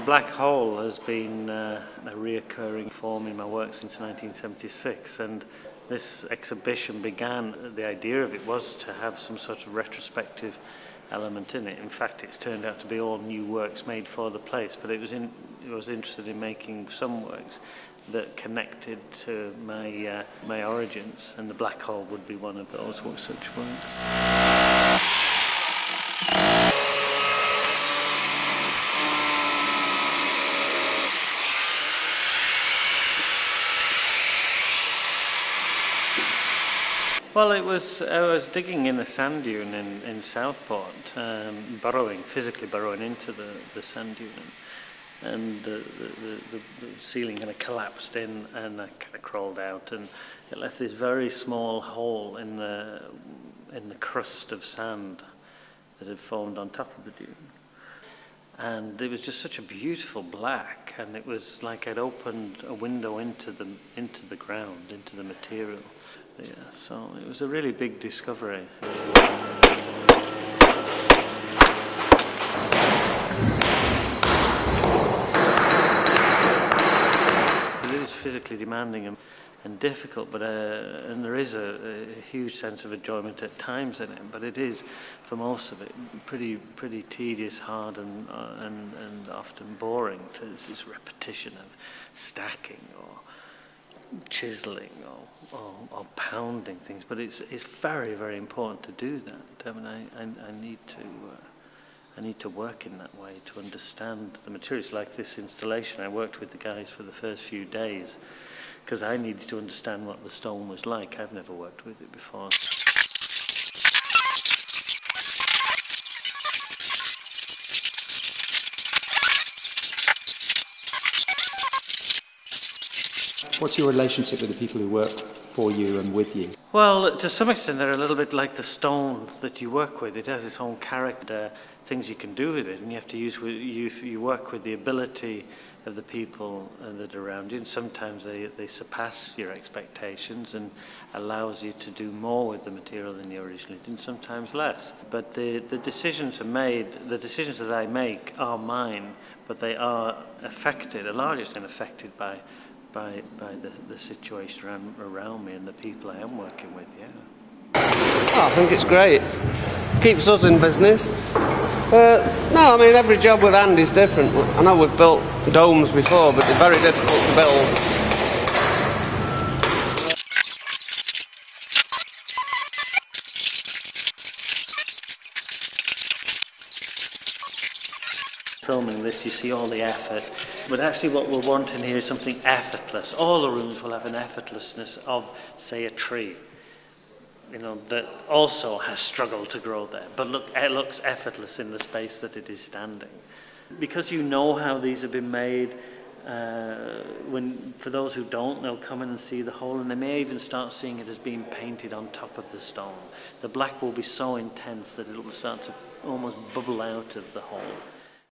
black hole has been a reoccurring form in my work since 1976, and this exhibition began, the idea of it was to have some sort of retrospective element in it. In fact, it's turned out to be all new works made for the place, but it was interested in making some works that connected to my origins, and the black hole would be one of those such works. Well, I was digging in a sand dune in Southport, physically burrowing into the sand dune, and the ceiling kind of collapsed in, and I kind of crawled out, and it left this very small hole in the crust of sand that had formed on top of the dune. And it was just such a beautiful black, and it was like I'd opened a window into the ground, into the material. Yeah, so it was a really big discovery. It is physically demanding and difficult, but and there is a huge sense of enjoyment at times in it. But it is, for most of it, pretty tedious, hard, and often boring. There's this repetition of stacking or chiseling or pounding things, but it's very, very important to do that. I mean, I need to work in that way to understand the materials. Like this installation, I worked with the guys for the first few days because I needed to understand what the stone was like. I've never worked with it before. What's your relationship with the people who work for you and with you? Well, to some extent they're a little bit like the stone that you work with. It has its own character, things you can do with it, and you have to you work with the ability of the people that are around you, and sometimes they surpass your expectations and allows you to do more with the material than you originally did, and sometimes less. But the decisions are made, the decisions that I make are mine, but they are affected, a large extent affected by the situation around me and the people I am working with, yeah. Oh, I think it's great. Keeps us in business. No, I mean, every job with hand is different. I know we've built domes before, but they're very difficult to build. Filming this, you see all the effort, but actually what we're wanting here is something effortless. All the rooms will have an effortlessness of, say, a tree, you know, that also has struggled to grow there, but it looks effortless in the space that it is standing. Because you know how these have been made, for those who don't, they'll come in and see the hole, and they may even start seeing it as being painted on top of the stone. The black will be so intense that it will start to almost bubble out of the hole.